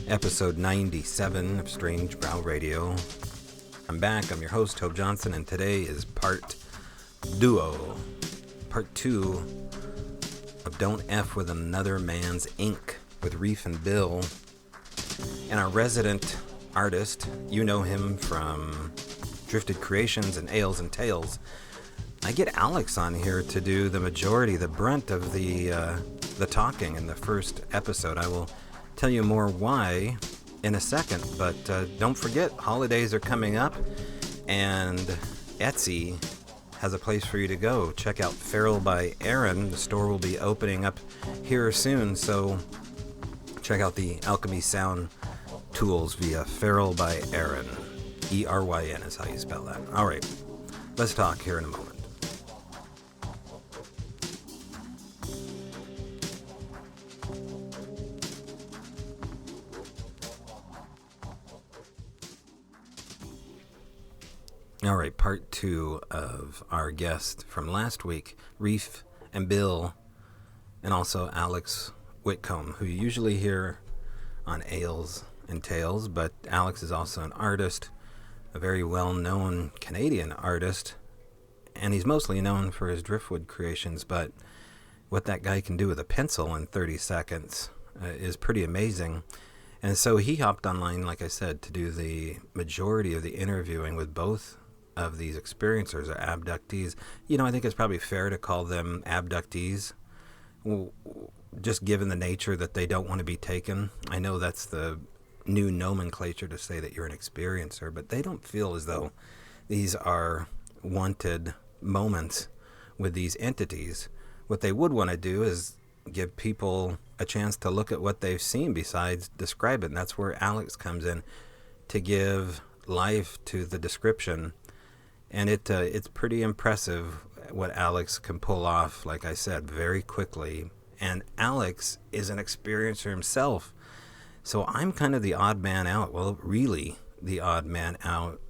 Episode 97 of Strange Brow Radio. I'm back. I'm your host, Hope Johnson, and today is part 2 of Don't F with Another Man's Ink with Reef and Bill. And our resident artist, you know him from Drifted Creations and Ales and Tales. I get Alex on here to do the majority, the brunt of the talking in the first episode. I will tell you more why in a second, but don't forget, holidays are coming up, and Etsy has a place for you to go. Check out Feral by Aaron. The store will be opening up here soon, so check out the Alchemy Sound tools via Feral by Aaron. E-R-Y-N is how you spell that. All right, let's talk here in a moment. All right, part 2 of our guest from last week, Reef and Bill, and also Alex Witcombe, who you usually hear on Ales and Tales, but Alex is also an artist, a very well-known Canadian artist, and he's mostly known for his driftwood creations, but what that guy can do with a pencil in 30 seconds is pretty amazing. And so he hopped online, like I said, to do the majority of the interviewing with both of these experiencers or abductees. You know, I think it's probably fair to call them abductees, just given the nature that they don't want to be taken. I know that's the new nomenclature to say that you're an experiencer, but they don't feel as though these are wanted moments with these entities. What they would want to do is give people a chance to look at what they've seen besides describe it. And that's where Alex comes in to give life to the description. And it's pretty impressive what Alex can pull off, like I said, very quickly. And Alex is an experiencer himself. So I'm kind of the odd man out. Well, really the odd man out.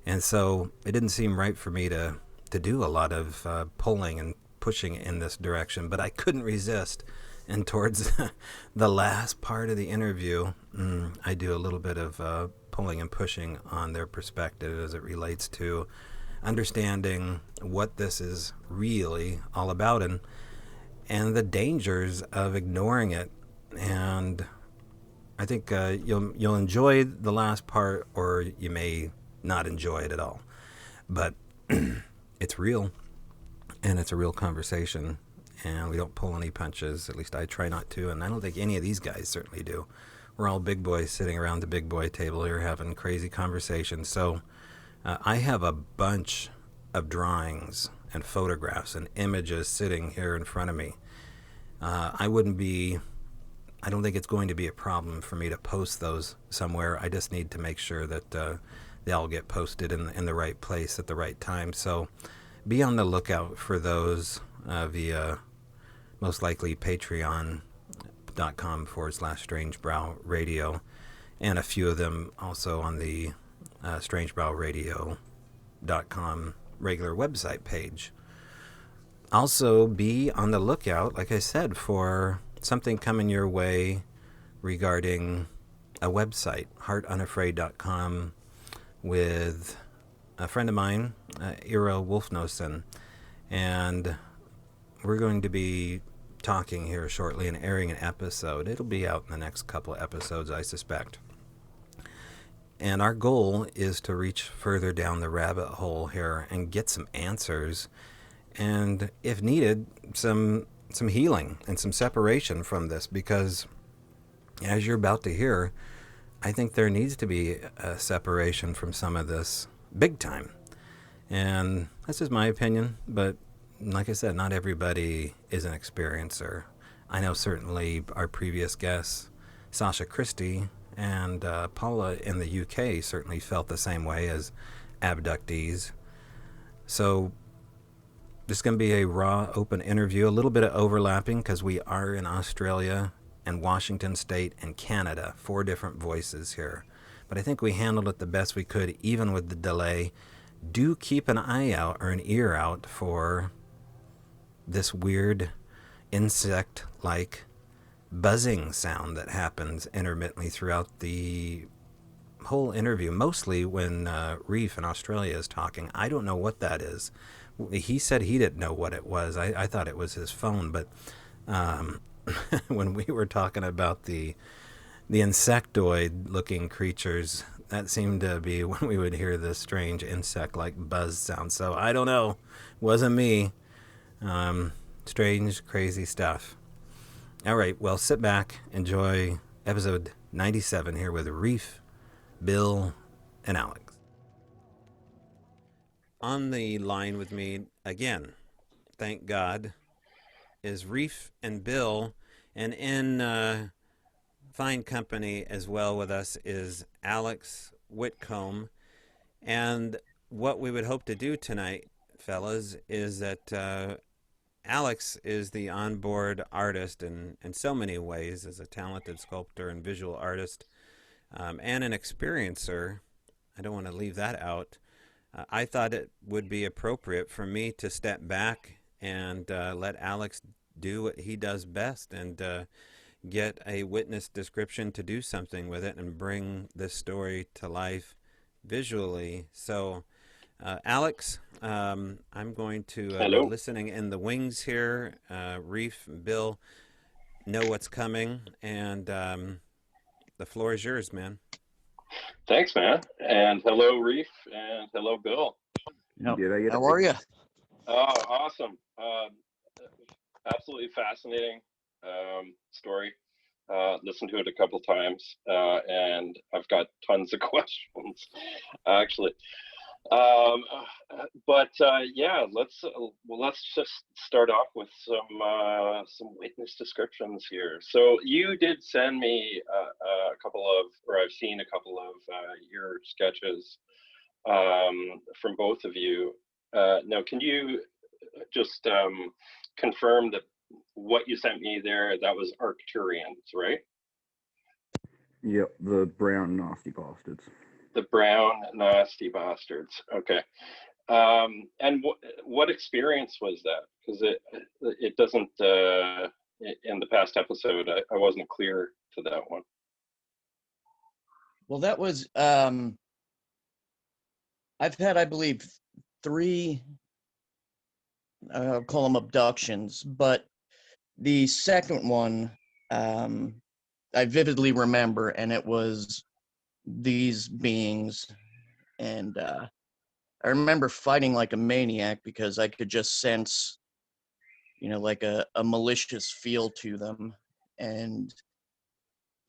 And so it didn't seem right for me to do a lot of pulling and pushing in this direction. But I couldn't resist. And towards the last part of the interview, I do a little bit of pulling and pushing on their perspective as it relates to understanding what this is really all about and the dangers of ignoring it. And I think you'll enjoy the last part, or you may not enjoy it at all. But it's real, and it's a real conversation, and we don't pull any punches. At least I try not to, and I don't think any of these guys certainly do. We're all big boys sitting around the big boy table here having crazy conversations. So I have a bunch of drawings and photographs and images sitting here in front of me. I don't think it's going to be a problem for me to post those somewhere. I just need to make sure that they all get posted in the right place at the right time. So be on the lookout for those via most likely patreon.com/Strange Brow Radio, and a few of them also on the strangebrowradio.com regular website page. Also be on the lookout, like I said, for something coming your way regarding a website, heartunafraid.com, with a friend of mine, Ira Wolfnosen, and we're going to be talking here shortly and airing an episode. It'll be out in the next couple of episodes, I suspect. And our goal is to reach further down the rabbit hole here and get some answers, and if needed, some healing and some separation from this, because as you're about to hear, I think there needs to be a separation from some of this big time. And that's just my opinion, but like I said, not everybody is an experiencer. I know certainly our previous guests, Sasha Christie and Paula in the UK, certainly felt the same way as abductees. So this is going to be a raw, open interview, a little bit of overlapping because we are in Australia and Washington State and Canada, 4 different voices here. But I think we handled it the best we could, even with the delay. Do keep an eye out or an ear out for this weird insect-like buzzing sound that happens intermittently throughout the whole interview, mostly when Reef in Australia is talking. I don't know what that is. He said he didn't know what it was. I thought it was his phone, but um, when we were talking about the insectoid-looking creatures, that seemed to be when we would hear this strange insect-like buzz sound. So I don't know. Wasn't me. Strange, crazy stuff. All right, well, sit back, enjoy episode 97 here with Reef, Bill, and Alex. On the line with me again, thank God, is Reef and Bill, and in fine company as well with us is Alex Witcombe. And what we would hope to do tonight, fellas, is that Alex is the onboard artist in so many ways, as a talented sculptor and visual artist, and an experiencer. I don't want to leave that out. I thought it would be appropriate for me to step back and let Alex do what he does best and get a witness description to do something with it and bring this story to life visually. So, Alex, I'm going to be Hello. listening in the wings here. Reef and Bill know what's coming, and the floor is yours, man. Thanks, man. And hello, Reef, and hello, Bill. No. G'day, How g'day. are you? Oh, awesome. Absolutely fascinating story. Listened to it a couple times, and I've got tons of questions, actually. Yeah, let's just start off with some witness descriptions here. So you did send me a couple of, or I've seen a couple of your sketches from both of you. Now, can you just confirm that what you sent me there, that was Arcturians, right? Yep, the brown nasty bastards. The brown nasty bastards. Okay. And what experience was that? Because it doesn't in the past episode I wasn't clear to that one. Well, that was I've had, I believe, 3 I'll call them abductions, but the second one I vividly remember, and it was these beings, and I remember fighting like a maniac because I could just sense, like a malicious feel to them. And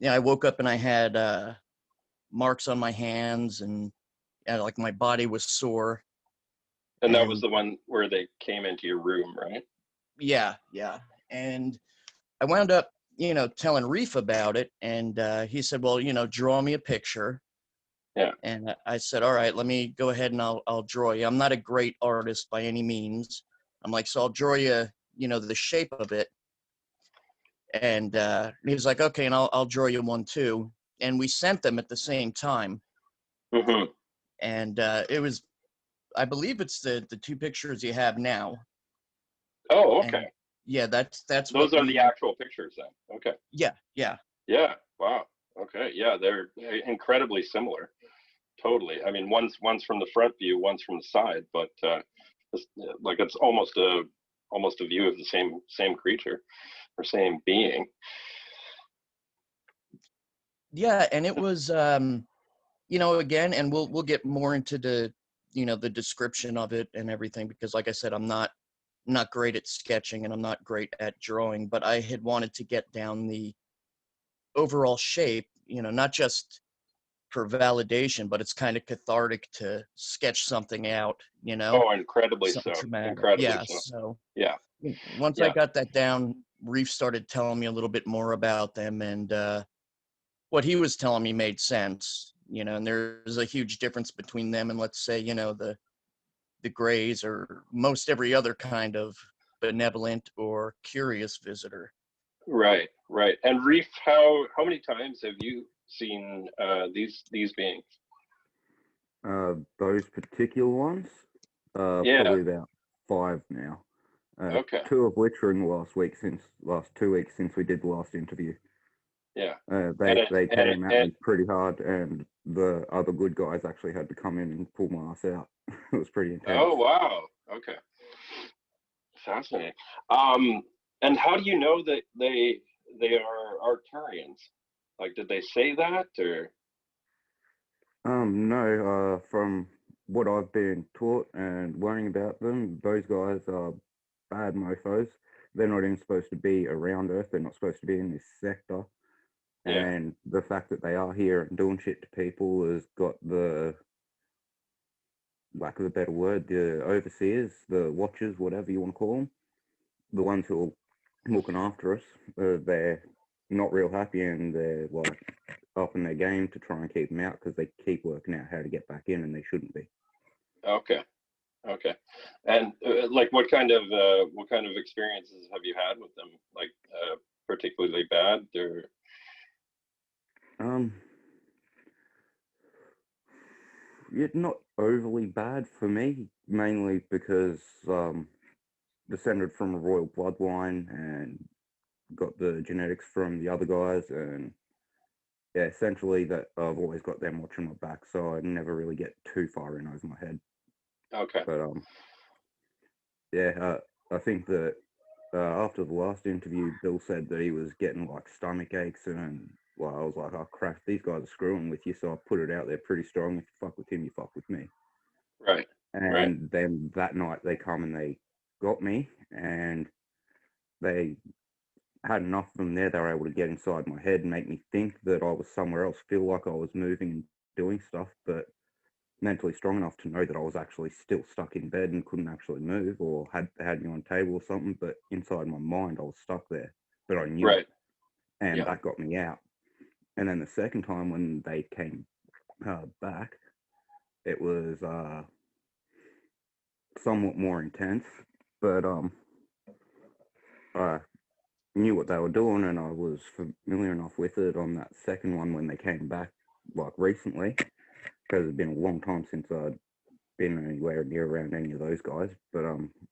yeah, I woke up and I had marks on my hands, and like my body was sore. And that was And the one where they came into your room, right? yeah. And I wound up, telling Reef about it, and he said, well, draw me a picture. Yeah. And I said, all right, let me go ahead and I'll draw you. I'm not a great artist by any means. I'm like, so I'll draw you, the shape of it. And he was like, okay, and I'll draw you one too. And we sent them at the same time. Mm-hmm. And it was, I believe it's the 2 pictures you have now. Oh, okay. And yeah, that's those what are the actual pictures then. Okay. Yeah. Yeah. Wow. Okay. Yeah, they're incredibly similar. Totally. I mean, one's from the front view, one's from the side, but like it's almost a view of the same creature or same being. Yeah, and it was again, and we'll get more into the the description of it and everything, because like I said, I'm not great at sketching and I'm not great at drawing, but I had wanted to get down the overall shape, not just for validation, but it's kind of cathartic to sketch something out, Oh, incredibly something so. traumatic. Incredibly Yeah, so. so Yeah. once I Yeah. got that down, Reef started telling me a little bit more about them, and what he was telling me made sense, and there's a huge difference between them and, let's say, the Greys or most every other kind of benevolent or curious visitor. Right. And Reef, how many times have you seen these beings? Those particular ones, Yeah. probably about 5 now. Okay. Two of which were in the last 2 weeks since we did the last interview. Yeah. They came at And me pretty hard, and the other good guys actually had to come in and pull my ass out. It was pretty intense. oh wow. Okay. Fascinating. And how do you know that they are Arcturians? Like, did they say that or? No. From what I've been taught and learning about them, those guys are bad mofo's. They're not even supposed to be around Earth. They're not supposed to be in this sector. Yeah. And the fact that they are here and doing shit to people has got the, lack of a better word, the overseers, the watchers, whatever you want to call them, the ones who are looking after us, they're not real happy, and they're like upping their game to try and keep them out because they keep working out how to get back in, and they shouldn't be. Okay. Okay. And like, what kind of experiences have you had with them? Like, particularly bad or? It's not overly bad for me, mainly because descended from a royal bloodline and got the genetics from the other guys, and yeah, essentially that I've always got them watching my back, so I never really get too far in over my head. Okay. But yeah, I think that after the last interview, Bill said that he was getting like stomach aches, and well, I was like, oh crap, these guys are screwing with you, so I put it out there pretty strong. If you fuck with him, you fuck with me. Right. And then that night they come and they got me, and they had enough from there. They were able to get inside my head and make me think that I was somewhere else, feel like I was moving and doing stuff, but mentally strong enough to know that I was actually still stuck in bed and couldn't actually move, or had me on a table or something. But inside my mind, I was stuck there, but I knew it, and that got me out. And then the second time when they came back, it was somewhat more intense, but I knew what they were doing, and I was familiar enough with it on that second one when they came back, like recently, because it's been a long time since I'd been anywhere near around any of those guys. But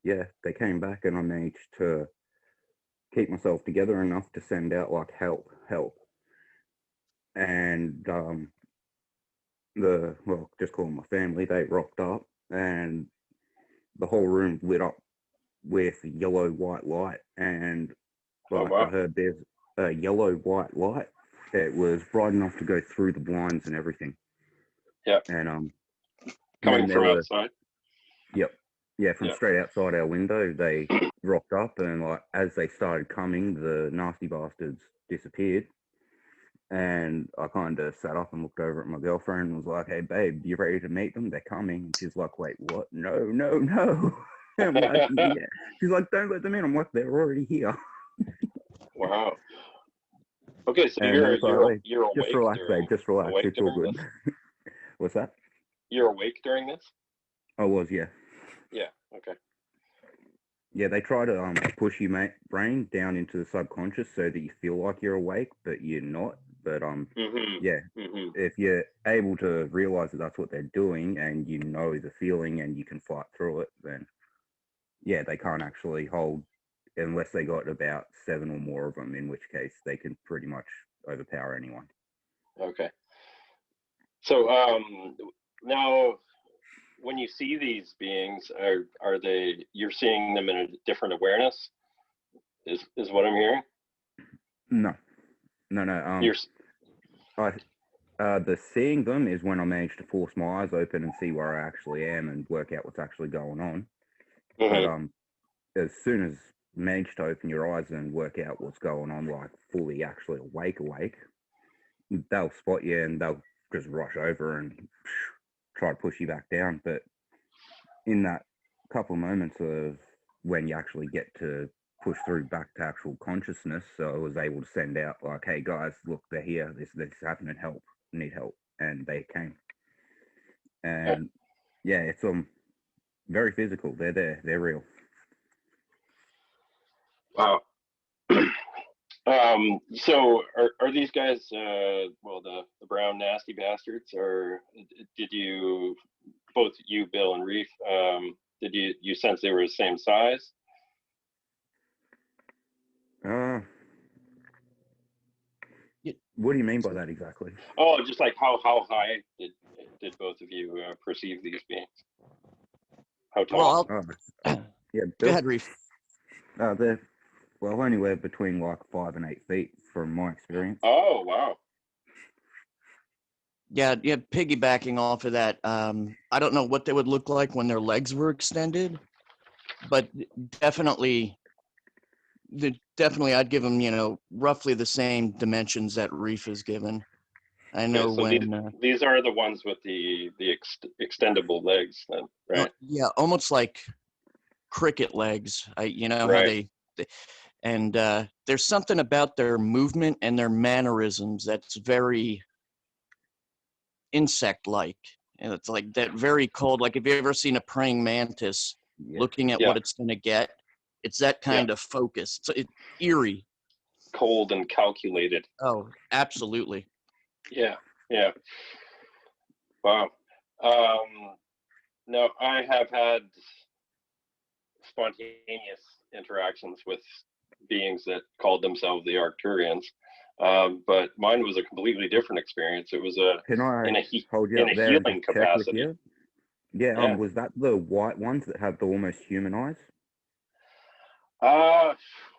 yeah, they came back, and I managed to keep myself together enough to send out like help, and just call them my family. They rocked up, and the whole room lit up with yellow white light, and like I heard there's a yellow white light. It was bright enough to go through the blinds and everything. Yeah. And coming from outside. Yep. Yeah, from straight outside our window, they rocked up, and like as they started coming, the nasty bastards disappeared. And I kind of sat up and looked over at my girlfriend and was like, "Hey, babe, you ready to meet them? They're coming." And she's like, "Wait, what? No, no, no." I'm like, "Yeah." She's like, "Don't let them in." I'm like, "They're already here." Wow. Okay, so and you're awake. Just relax, babe. Just relax. It's all good. What's that? You're awake during this? I was, yeah. Yeah. Okay. Yeah, they try to push your brain down into the subconscious so that you feel like you're awake, but you're not. But yeah, if you're able to realize that that's what they're doing, and you know the feeling, and you can fight through it, then yeah, they can't actually hold unless they got about 7 or more of them, in which case they can pretty much overpower anyone. Okay. So now, when you see these beings, are they? You're seeing them in a different awareness? Is what I'm hearing? No. The seeing them is when I manage to force my eyes open and see where I actually am and work out what's actually going on. But as soon as you manage to open your eyes and work out what's going on, like fully actually awake, they'll spot you and they'll just rush over and try to push you back down. But in that couple of moments of when you actually get to push through back to actual consciousness, so I was able to send out like, "Hey guys, look, they're here. This is happening. Help! Need help!" And they came. And yeah, it's very physical. They're there. They're real. Wow. So are these guys well, the brown nasty bastards, or did you, both you, Bill, and Reef, did you sense they were the same size? Uh, what do you mean by that exactly? Oh, just like how high did both of you perceive these beings? How tall? Well, Oh, yeah, go Bill. ahead, Reef. They're anywhere between like 5 and 8 feet from my experience. Oh, wow. Yeah, piggybacking off of that, I don't know what they would look like when their legs were extended, but definitely I'd give them, roughly the same dimensions that Reef is given. I know Okay, so when. these are the ones with the extendable legs, then, right? Yeah, almost like cricket legs. How Right. and there's something about their movement and their mannerisms that's very insect-like, and it's like that very cold. Like, have you ever seen a praying mantis Yeah. looking at Yeah. what it's going to get? It's that kind of focus. It's eerie. Cold and calculated. Oh, absolutely. Yeah. Wow. No, I have had spontaneous interactions with beings that called themselves the Arcturians, but mine was a completely different experience. It was Can I in a hold you up there and healing just check with capacity. you? Yeah, Yeah. was that the white ones that have the almost human eyes?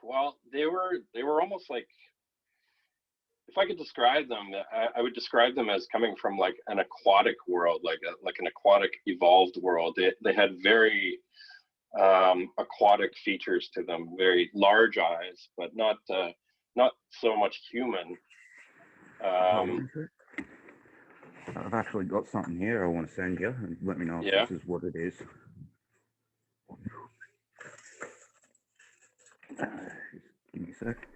Well, they were almost like, if I could describe them, I would describe them as coming from like an aquatic world, like an aquatic evolved world. They had very aquatic features to them, very large eyes, but not so much human. Hold on a sec. I've actually got something here I want to send you, and let me know if Yeah. this is what it is. Just give me a sec.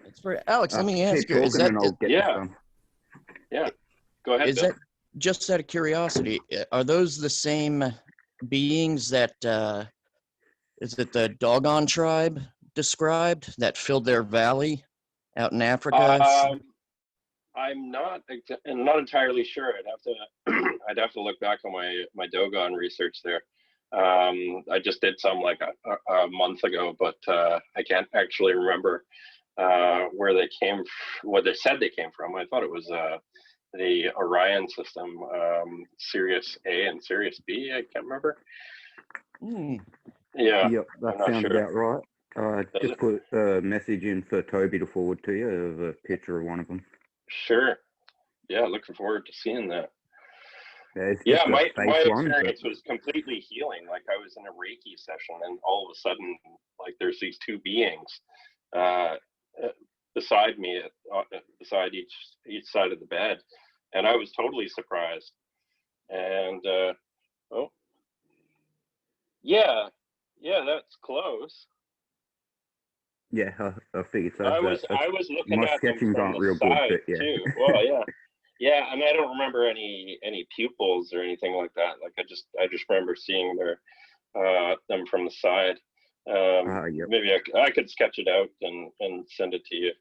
It's for Alex. Let me Keep ask you: talking and I'll get this Yeah. done. Yeah, go ahead, is Bill. that just out of curiosity? Are those the same beings that is it the Dogon tribe described that filled their valley out in Africa? I'm not entirely sure. I'd have to look back on my Dogon research there. I just did some like a month ago, but I can't actually remember where they came, what they said they came from. I thought it was the Orion system, Sirius A and Sirius B. I can't remember. Yeah, Yep, that I'm not sounds sure. about right. Does Just it? put a message in for Toby to forward to you of a picture of one of them. Sure. Yeah, looking forward to seeing that. Yeah, it's Yeah, just a my face one, experience was completely healing. Like, I was in a Reiki session, and all of a sudden, like, there's these two beings uh, beside me, beside each side of the bed, and I was totally surprised. And oh, yeah, that's close. yeah, I figured so. I was looking My at them sketchings from aren't the real good, side but yeah. too. Well, yeah, and I don't remember any pupils or anything like that. Like, I just remember seeing them from the side. Yep. Maybe I could sketch it out and send it to you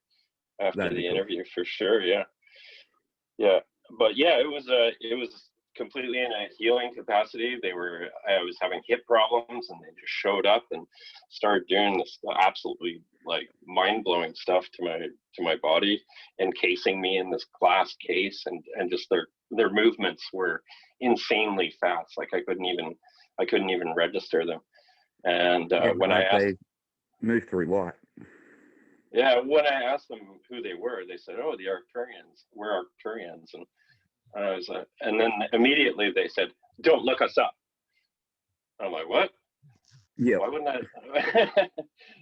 after That'd be the cool. interview for sure. Yeah, but yeah, it was completely in a healing capacity. I was having hip problems, and they just showed up and started doing this absolutely like mind-blowing stuff to my body, encasing me in this glass case, and just their movements were insanely fast. Like, I couldn't even register them. And when I asked, they move through light. yeah, when I asked them who they were, they said, "Oh, the Arcturians. We're Arcturians." And I was like, and then immediately they said, "Don't look us up." I'm like, "What? Yeah. Why wouldn't I?"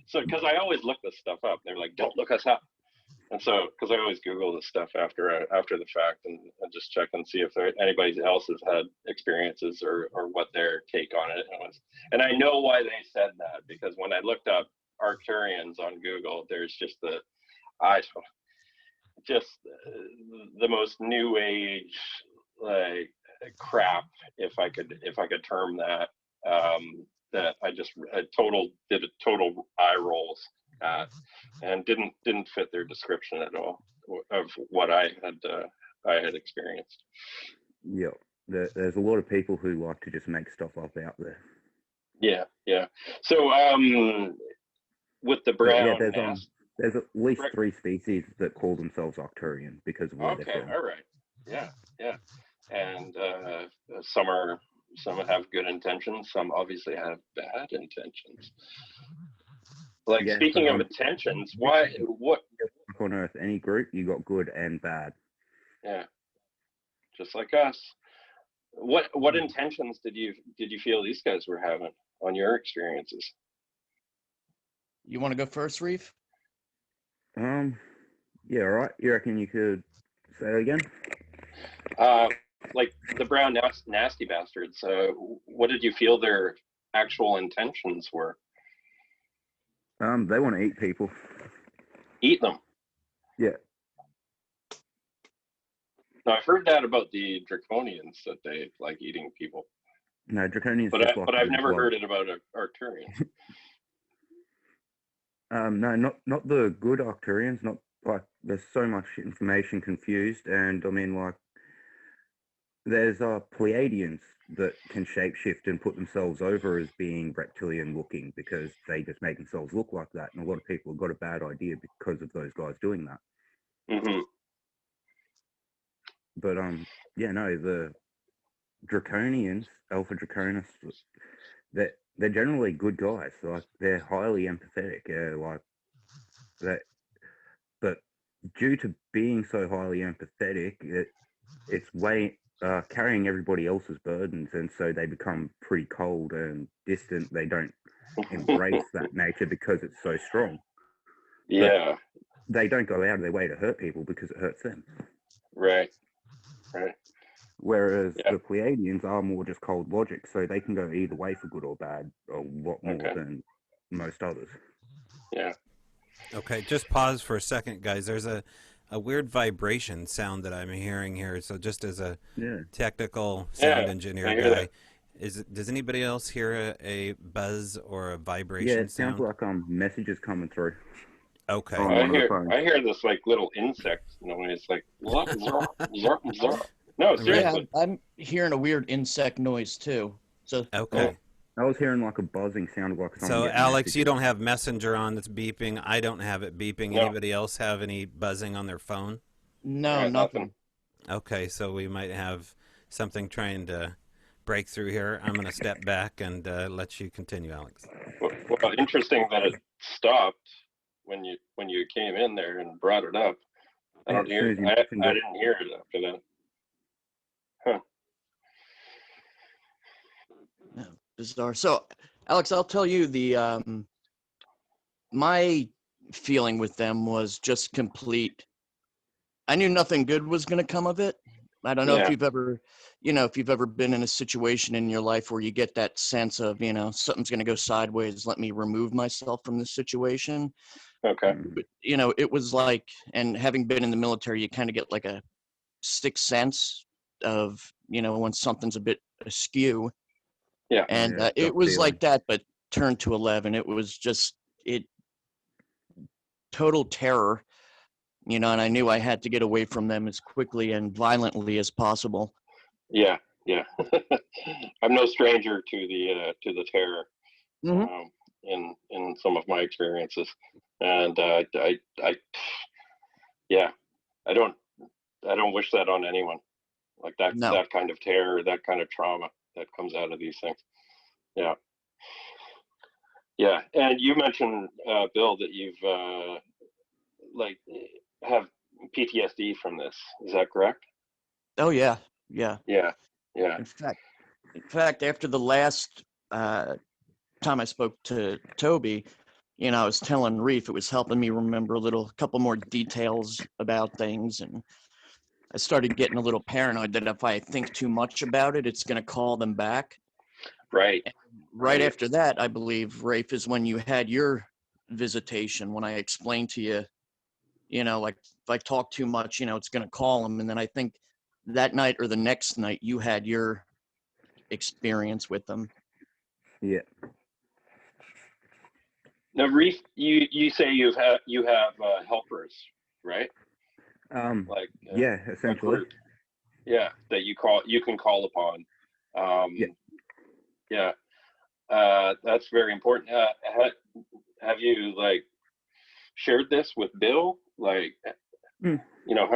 So, because I always look this stuff up. They're like, "Don't look us up." And so, because I always Google this stuff after the fact, and just check and see if anybody else has had experiences or what their take on it was. And I know why they said that, because when I looked up Arcturians on Google, there's just the most new age like crap, if I could term that. That I did a total eye rolls at, and didn't fit their description at all of what I had experienced. Yeah, there's a lot of people who like to just make stuff up out there. Yeah. So with the brown, There's at least Right. 3 species that call themselves Arcturian because of where they're Okay, from. all right. Yeah, yeah. And some have good intentions, some obviously have bad intentions. Like, Yeah, speaking so of intentions, what? on Earth, any group, you got good and bad. Yeah, just like us. What intentions did you feel these guys were having on your experiences? You want to go first, Reef? Yeah, all right. You reckon you could say that again? Like the brown nasty bastards. What did you feel their actual intentions were? They want to eat people. Eat them. Yeah. Now, I've heard that about the draconians, that they like eating people. No, draconians But just like I've the never blood. heard it about Arcturians. No, not the good Arcturians. Not like there's so much information confused, and I mean like there's Pleiadians that can shapeshift and put themselves over as being reptilian looking because they just make themselves look like that, and a lot of people have got a bad idea because of those guys doing that. Mm-hmm. But yeah, no, the Draconians, Alpha Draconis, they're generally good guys. Like they're highly empathetic. Like that, but due to being so highly empathetic, it's way carrying everybody else's burdens, and so they become pretty cold and distant. They don't embrace that nature because it's so strong. Yeah. But they don't go out of their way to hurt people because it hurts them. Right. Right. Whereas the Pleiadians are more just cold logic, so they can go either way for good or bad a lot more than most others. Yeah. Okay, just pause for a second, guys. There's a weird vibration sound that I'm hearing here. So just as a technical sound engineer guy, does anybody else hear a buzz or a vibration sound? Yeah, it sounds like messages coming through. Okay. I hear this like little insect noise, like zarp, zarp, zarp. No, seriously. Yeah, I'm hearing a weird insect noise too. So okay. I was hearing like a buzzing sound, like someone. So Alex, you don't have Messenger on that's beeping. I don't have it beeping. No. Anybody else have any buzzing on their phone? No, nothing. Okay, so we might have something trying to break through here. I'm going to step back and let you continue, Alex. Well, interesting that it stopped when you came in there and brought it up. I didn't hear it after that. Huh. Yeah, bizarre. So, Alex, I'll tell you my feeling with them was just complete. I knew nothing good was going to come of it. I don't know if you've ever, if you've ever been in a situation in your life where you get that sense of, something's going to go sideways. Let me remove myself from this situation. Okay. But, it was like, and having been in the military, you kind of get like a sixth sense of, when something's a bit askew. Yeah. And it was like that, but turned to 11. It was just total terror, and I knew I had to get away from them as quickly and violently as possible. Yeah. I'm no stranger to the terror in some of my experiences, and I don't wish that on anyone. Like that kind of terror, that kind of trauma that comes out of these things. Yeah. And you mentioned, Bill, that you've have PTSD from this. Is that correct? Oh yeah. In fact, after the last time I spoke to Toby, I was telling Reef, it was helping me remember a couple more details about things, and I started getting a little paranoid that if I think too much about it, it's going to call them back. Right. Right after that, I believe, Rafe, is when you had your visitation, when I explained to you, like if I talk too much, it's going to call them. And then I think that night or the next night, you had your experience with them. Yeah. Now, Reef, you say you have helpers, right? Yeah, essentially. Yeah, that you can call upon. That's very important. Have you shared this with Bill? Like, Mm. you know,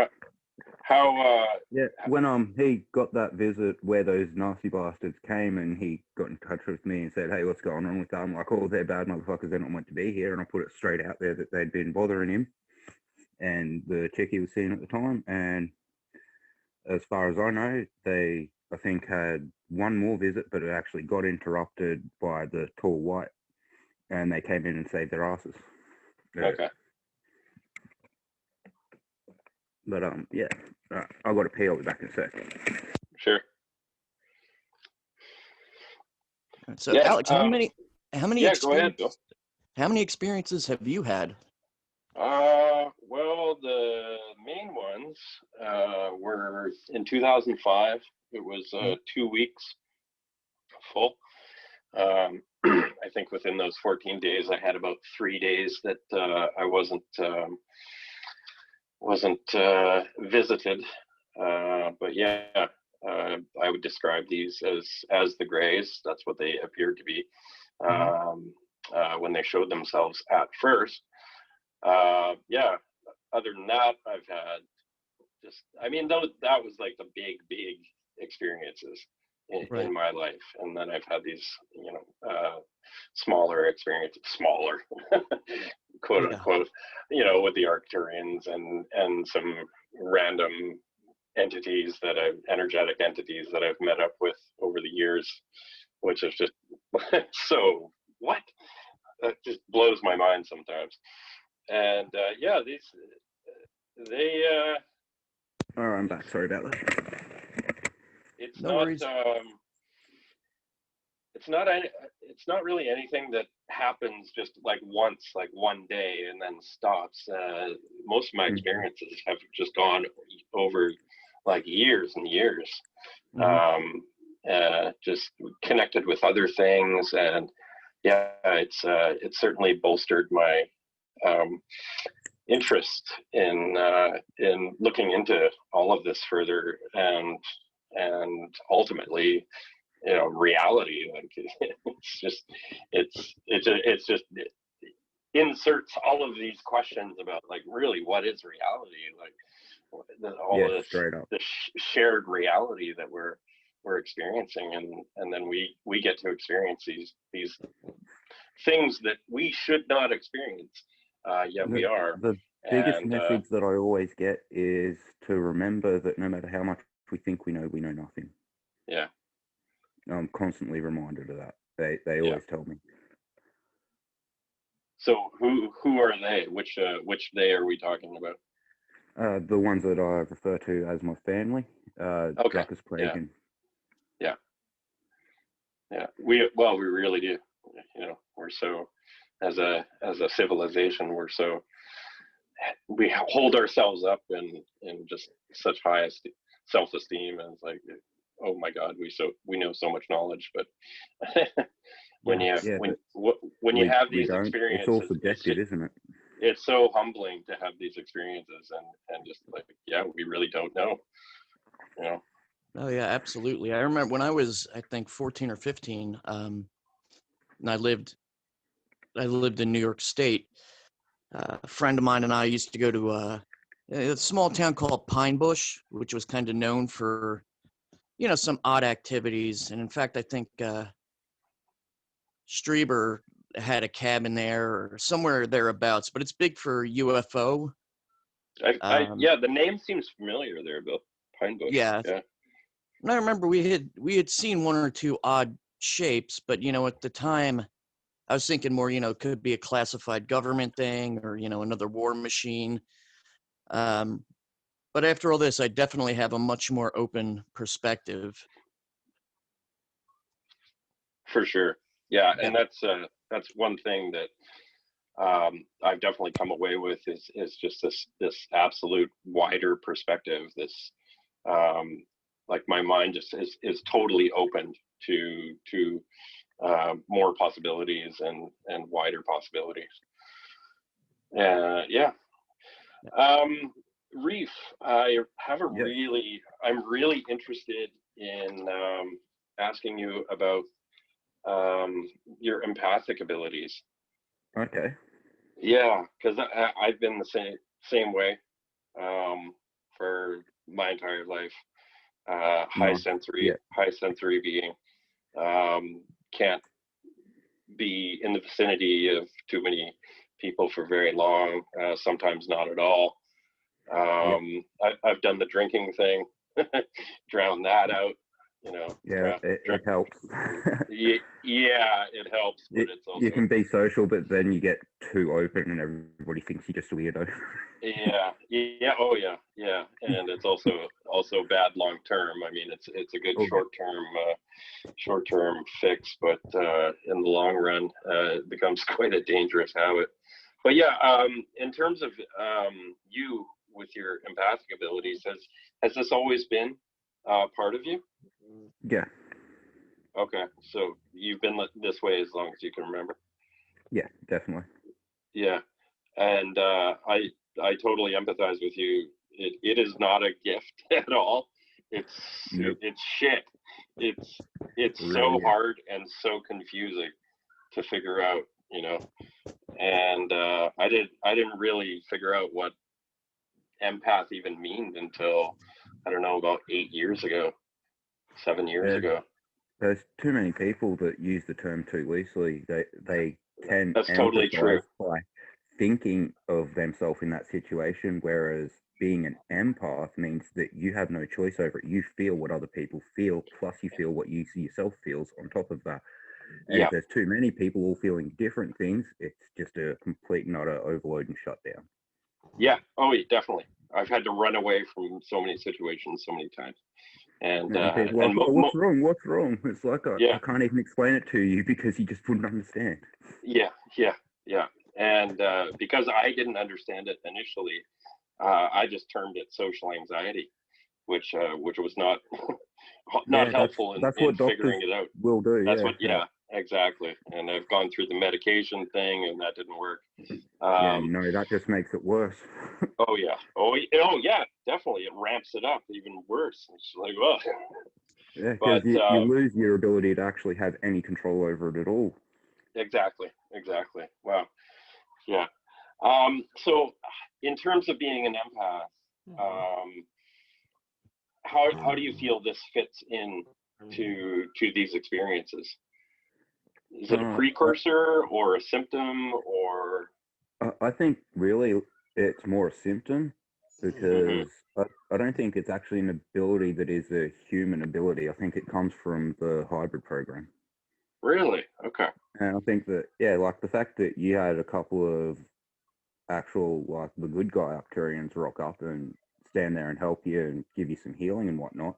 how Yeah, when he got that visit where those nasty bastards came and he got in touch with me and said, "Hey, what's going on with them?" I'm like, "Oh, they're bad motherfuckers. They're not meant to be here." And I put it straight out there that they'd been bothering him and the chick he was seeing at the time. And as far as I know, they, I think, had one more visit, but it actually got interrupted by the tall white, and they came in and saved their asses. okay. But yeah, I got to pee. I'll be back in a sec. Sure. So, Yeah. Alex, how many Yeah, go ahead, Bill. how many experiences have you had? Well, the main ones were in 2005. It was 2 weeks full. I think within those 14 days, I had about 3 days that I wasn't visited. But yeah, I would describe these as the Greys. That's what they appeared to be when they showed themselves at first. Yeah. Other than that, I've had just, I mean, that was like the big experiences in my life. And then I've had these, you know, smaller experiences, quote unquote, you know, with the Arcturians and some random energetic entities that I've met up with over the years, which is just so what? That just blows my mind sometimes. And yeah, they All right, I'm back. Sorry about that. it's No not worries. it's not really anything that happens just like once, like one day and then stops. Most of my experiences have just gone over like years and years. Just connected with other things, and yeah, it's certainly bolstered my interest in looking into all of this further, and ultimately, you know, reality. Like it inserts all of these questions about, like, really, what is reality? Like all this straight up. the shared reality that we're experiencing, and then we get to experience these things that we should not experience. Yet we are. The biggest message that I always get is to remember that no matter how much we think we know nothing. Yeah. I'm constantly reminded of that. They always tell me. So who are they? Which they are we talking about? The ones that I refer to as my family. Okay. Yeah. We really do. You know, we're so, as a civilization, we hold ourselves up in just such high self-esteem, and it's like, oh my God, we know so much knowledge, but when you have these experiences, it's all subjective, isn't it? It's so humbling to have these experiences and just like, yeah, we really don't know, you know. Oh yeah, absolutely. I remember when I was, I think, 14 or 15, and I lived in New York State. A friend of mine and I used to go to a small town called Pine Bush, which was kind of known for, you know, some odd activities. And in fact, I think Strieber had a cabin there or somewhere thereabouts, but it's big for UFO. Yeah, the name seems familiar there, Bill. Pine Bush. Yeah. Yeah. And I remember we had seen one or two odd shapes, but, you know, at the time I was thinking more, you know, it could be a classified government thing or, you know, another war machine. But after all this, I definitely have a much more open perspective. For sure. Yeah. And that's one thing that I've definitely come away with is just this absolute wider perspective. This like my mind just is totally opened to more possibilities and wider possibilities. Yeah. Reef, I'm really interested in asking you about your empathic abilities. Okay. Yeah, because I've been the same way for my entire life. High No. Yeah. sensory being. Can't be in the vicinity of too many people for very long. Sometimes not at all. I've done the drinking thing, drown that out. You know. Yeah, it helps. Yeah, it helps, but it's also You can be social, but then you get too open and everybody thinks you're just a weirdo. oh yeah, and it's also bad long term. I mean, it's a good short term fix, but in the long run, it becomes quite a dangerous habit. But yeah, in terms of you with your empathic abilities, has this always been part of you? Yeah. Okay, so you've been this way as long as you can remember. Yeah, definitely. Yeah, and I totally empathize with you. It is not a gift at all. Nope. It's shit. It's Really so is. hard and so confusing to figure out, you know. And I didn't really figure out what empath even means until, I don't know, about 8 years ago, 7 years ago. There's too many people that use the term too loosely. They can That's totally true. by thinking of themselves in that situation, whereas being an empath means that you have no choice over it. You feel what other people feel, plus you feel what you yourself feels on top of that. And if there's too many people all feeling different things, it's just a complete and utter overload and shutdown. Yeah. Oh, yeah, definitely. I've had to run away from so many situations so many times. And people are like, oh, what's wrong? What's wrong? It's like I can't even explain it to you because you just wouldn't understand. Yeah. And because I didn't understand it initially, I just termed it social anxiety, which was not helpful in figuring it out. Will do. That's exactly. And I've gone through the medication thing, and that didn't work. That just makes it worse. Oh yeah, definitely. It ramps it up even worse. It's like, well, yeah, because you lose your ability to actually have any control over it at all. Exactly. Wow. Yeah. So in terms of being an empath, how do you feel this fits in to these experiences? Is it a precursor or a symptom, or? I think really it's more a symptom, because I don't think it's actually an ability that is a human ability. I think it comes from the hybrid program. Really? Okay. And I think that, like the fact that you had a couple of actual, like, the good guy Arcturians rock up and stand there and help you and give you some healing and whatnot,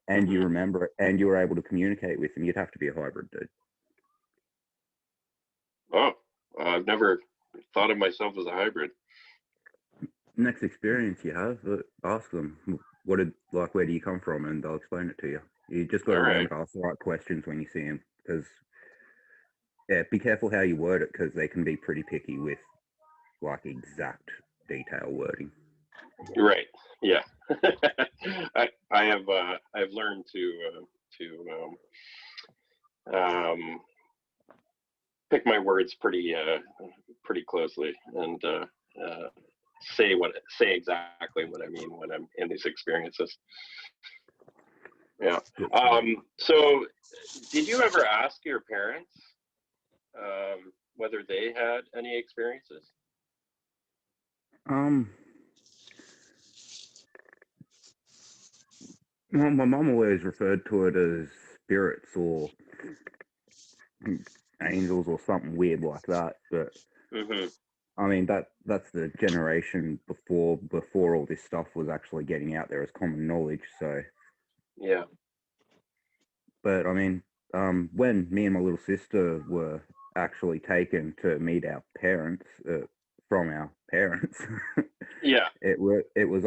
and you remember it, and you were able to communicate with them, you'd have to be a hybrid dude. Oh, I've never thought of myself as a hybrid. Next experience you have, ask them, where do you come from, and they'll explain it to you. You just got to remember to ask the right questions when you see them, because be careful how you word it, because they can be pretty picky with, like, exact detail wording. Right. Yeah. I've learned to pick my words pretty closely, and say exactly what I mean when I'm in these experiences. Yeah. So did you ever ask your parents whether they had any experiences? Well, my mum always referred to it as spirits or angels or something weird like that, but I mean that's the generation before all this stuff was actually getting out there as common knowledge. So yeah. But I mean, when me and my little sister were actually taken to meet our parents from our parents, it was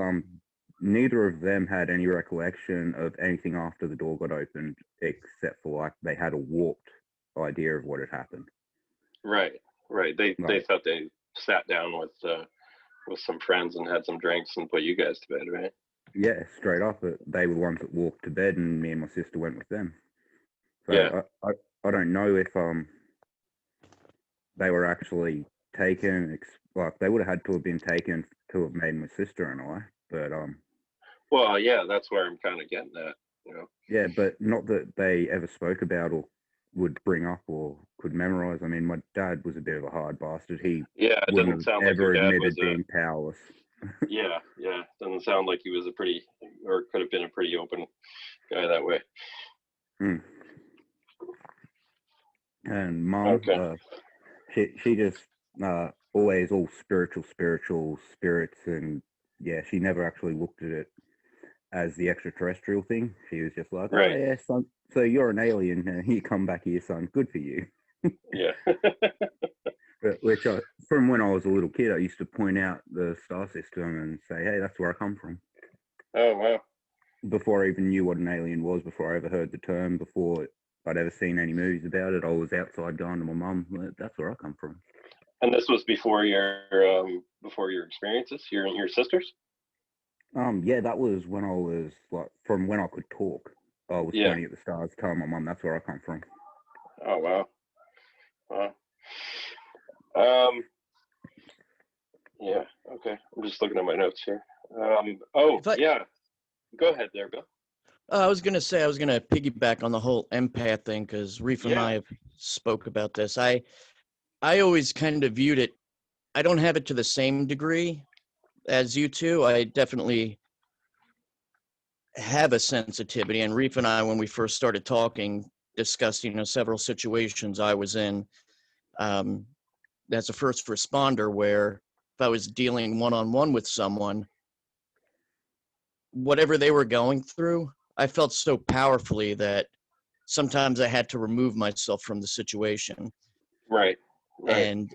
neither of them had any recollection of anything after the door got opened, except for, like, they had a warped idea of what had happened. Right. They thought they sat down with some friends and had some drinks and put you guys to bed, right? Yeah, straight up. They were the ones that walked to bed, and me and my sister went with them. So I don't know if they were actually taken. Like they would have had to have been taken to have made my sister and I. But Well, yeah, that's where I'm kind of getting at. You know. yeah, but not that they ever spoke about or would bring up or could memorize. I mean, my dad was a bit of a hard bastard. He Yeah, it wouldn't doesn't have sound like your ever dad was admitted a. being powerless. Yeah, yeah, doesn't sound like he was a pretty, or could have been a pretty open guy that way. Mm. And mum, Okay. she just always all spiritual spirits, and yeah, she never actually looked at it as the extraterrestrial thing. She was just like, oh Right. yeah, son, so you're an alien, and you come back here, son. Good for you. Yeah. Which from when I was a little kid, I used to point out the star system and say, hey, that's where I come from. Oh wow. Before I even knew what an alien was, before I ever heard the term, before I'd ever seen any movies about it, I was outside going to my mum, that's where I come from. And this was before your experiences, your sisters. Yeah, that was when I was like, from when I could talk. I was Yeah. pointing at the stars, telling my mum that's where I come from. Oh wow. Wow. Yeah. Okay. I'm just looking at my notes here. Yeah. Go ahead there, Bill. I was gonna say I was gonna piggyback on the whole empath thing because Reef and Yeah. I have spoke about this. I always kind of viewed it. I don't have it to the same degree as you two. I definitely have a sensitivity, and Reef and I, when we first started talking, discussed several situations I was in as a first responder where if I was dealing one-on-one with someone, whatever they were going through, I felt so powerfully that sometimes I had to remove myself from the situation. Right. And,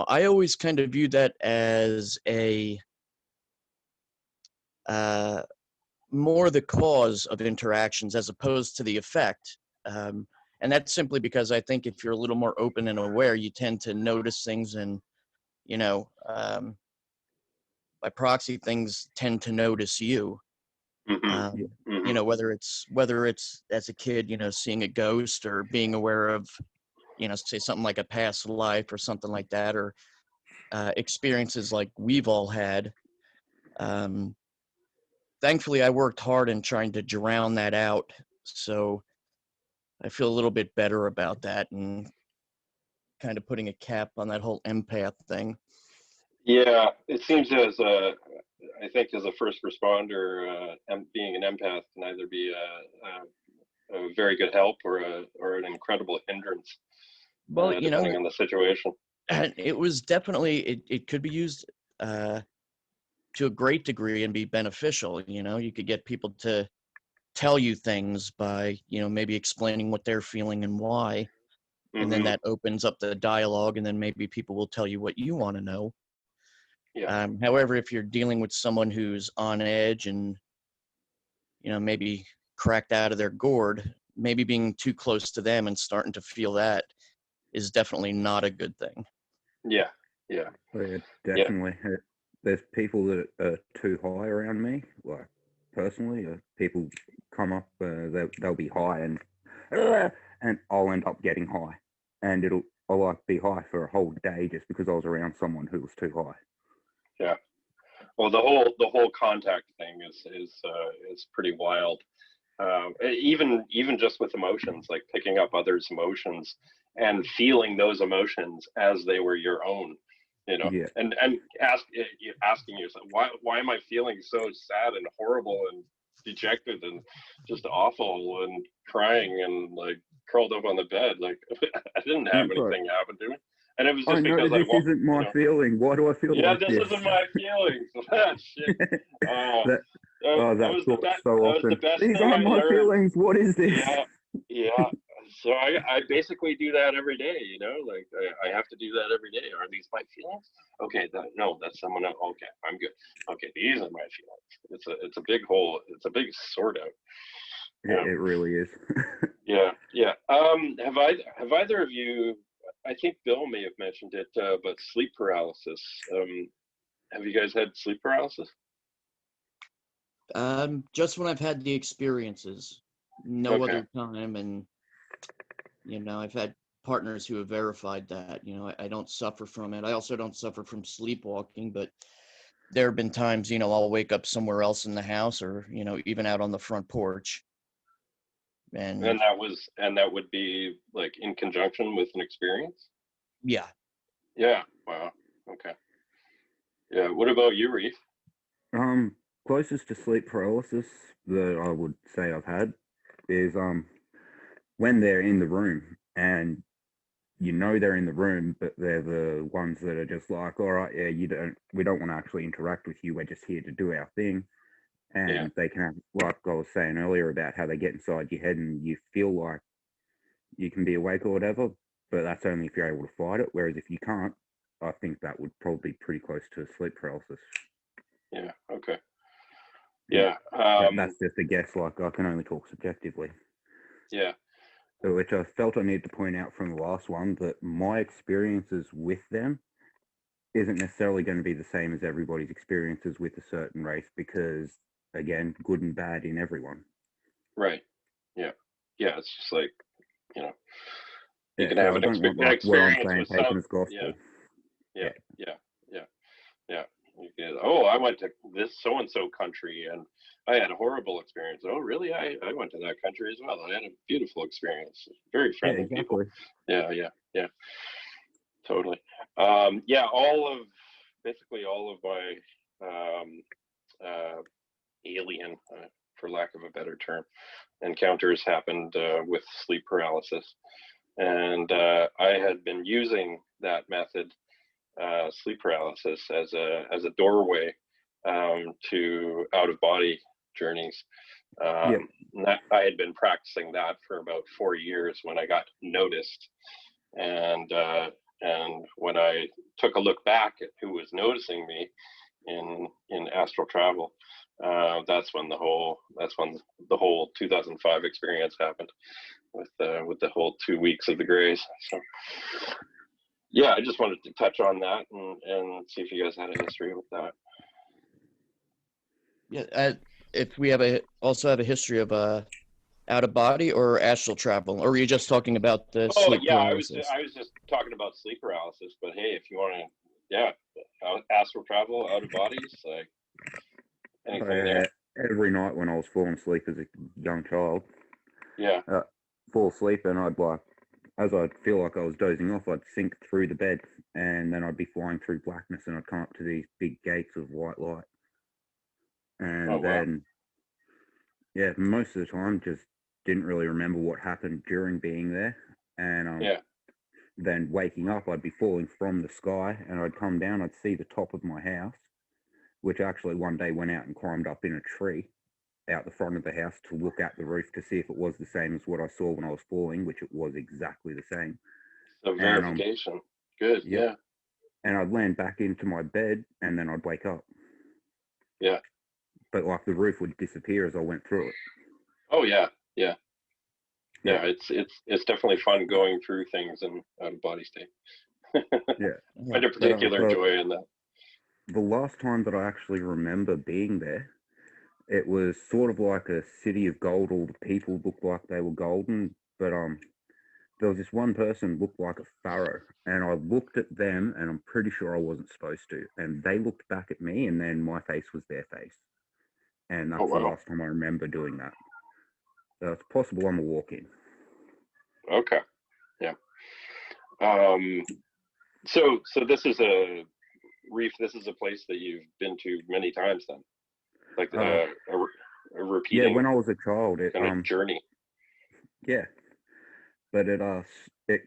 I always kind of viewed that as a more the cause of interactions as opposed to the effect. And that's simply because I think if you're a little more open and aware, you tend to notice things and, by proxy, things tend to notice you. Mm-hmm. Mm-hmm. Whether it's as a kid, seeing a ghost or being aware of, say something like a past life or something like that, or experiences like we've all had. Thankfully, I worked hard in trying to drown that out, so I feel a little bit better about that and kind of putting a cap on that whole empath thing. Yeah, it seems I think as a first responder, being an empath can either be a very good help or an incredible hindrance, Well, depending on the situation. And it was definitely it could be used to a great degree and be beneficial. You could get people to tell you things by maybe explaining what they're feeling and why, and then that opens up the dialogue, and then maybe people will tell you what you want to know. Yeah. However, if you're dealing with someone who's on edge and maybe cracked out of their gourd, maybe being too close to them and starting to feel that is definitely not a good thing. Yeah. Yeah. Yeah, definitely. Yeah. There's people that are too high around me. Like personally, people come up, they'll be high, and I'll end up getting high, and I'll like be high for a whole day just because I was around someone who was too high. Yeah. Well, the whole contact thing is pretty wild. Even just with emotions, like picking up others' emotions and feeling those emotions as they were your own, Yeah. and asking yourself, why am I feeling so sad and horrible and dejected and just awful and crying and like curled up on the bed, like I didn't have anything happen to me, and it was just because this isn't my feeling. Why do I feel like this? Yeah, this isn't my feelings. Shit. That was thought so often. the best These thing aren't I my learned. feelings. What is this? Yeah. So I basically do that every day, like I have to do that every day. Are these my feelings? Okay, no, that's someone else. Okay, I'm good. Okay, these are my feelings. It's a big hole. It's a big sort out. It really is. Yeah. Have either of you? I think Bill may have mentioned it, but sleep paralysis. Have you guys had sleep paralysis? Just when I've had the experiences, no other time, and I've had partners who have verified that. You know, I don't suffer from it. I also don't suffer from sleepwalking, but there have been times, you know, I'll wake up somewhere else in the house, or, you know, even out on the front porch. And that would be like in conjunction with an experience? yeah. Yeah. Wow. Okay. Yeah. What about you, Reef? Closest to sleep paralysis that I would say I've had is when they're in the room and you know they're in the room, but they're the ones that are just like, all right, yeah, we don't want to actually interact with you. We're just here to do our thing. And Yeah. they can have, like I was saying earlier about how they get inside your head and you feel like you can be awake or whatever, but that's only if you're able to fight it. Whereas if you can't, I think that would probably be pretty close to sleep paralysis. Yeah. Okay. Yeah. That's just a guess. Like, I can only talk subjectively. Yeah. Which I felt I needed to point out from the last one, that my experiences with them isn't necessarily going to be the same as everybody's experiences with a certain race, because, again, good and bad in everyone. Right. Yeah. Yeah. It's just like, you know, you Yeah, can so have I an don't want, like, where I'm experience saying with taken some. as gospel. Yeah. Yeah. Yeah. Yeah. Yeah. You can, oh, I went to this so and so country and I had a horrible experience. Oh, really? I went to that country as well. I had a beautiful experience. Very friendly people. Yeah. Yeah. Yeah. Totally. Yeah. Basically all of my alien, for lack of a better term, encounters happened with sleep paralysis. And I had been using that method, sleep paralysis, as a doorway to out of body journeys. I had been practicing that for about 4 years when I got noticed, and when I took a look back at who was noticing me in astral travel, that's when the whole 2005 experience happened with the whole 2 weeks of the grays. So yeah, I just wanted to touch on that and see if you guys had a history with that. Yeah, if we also have a history of out of body or astral travel, or were you just talking about the sleep paralysis? I was just talking about sleep paralysis, but hey, if you want to, yeah, astral travel, out of bodies, like anything there. Every night when I was falling asleep as a young child, fall asleep, and as I'd feel like I was dozing off, I'd sink through the bed, and then I'd be flying through blackness, and I'd come up to these big gates of white light. And then, yeah, most of the time just didn't really remember what happened during being there. And then waking up, I'd be falling from the sky, and I'd come down, I'd see the top of my house, which actually one day went out and climbed up in a tree out the front of the house to look at the roof to see if it was the same as what I saw when I was falling, which it was exactly the same. So verification. Good, yeah. And I'd land back into my bed, and then I'd wake up. Yeah. But like the roof would disappear as I went through it. Oh yeah. It's definitely fun going through things in out of body state. Find a particular joy in that. The last time that I actually remember being there, it was sort of like a city of gold. All the people looked like they were golden, but there was this one person looked like a pharaoh, and I looked at them, and I'm pretty sure I wasn't supposed to, and they looked back at me, and then my face was their face, and that's the last time I remember doing that. So it's possible I'm a walk-in. Okay, yeah. So this is a reef. This is a place that you've been to many times, then, like a repeating. Yeah, when I was a child, it kind of journey. Yeah, but it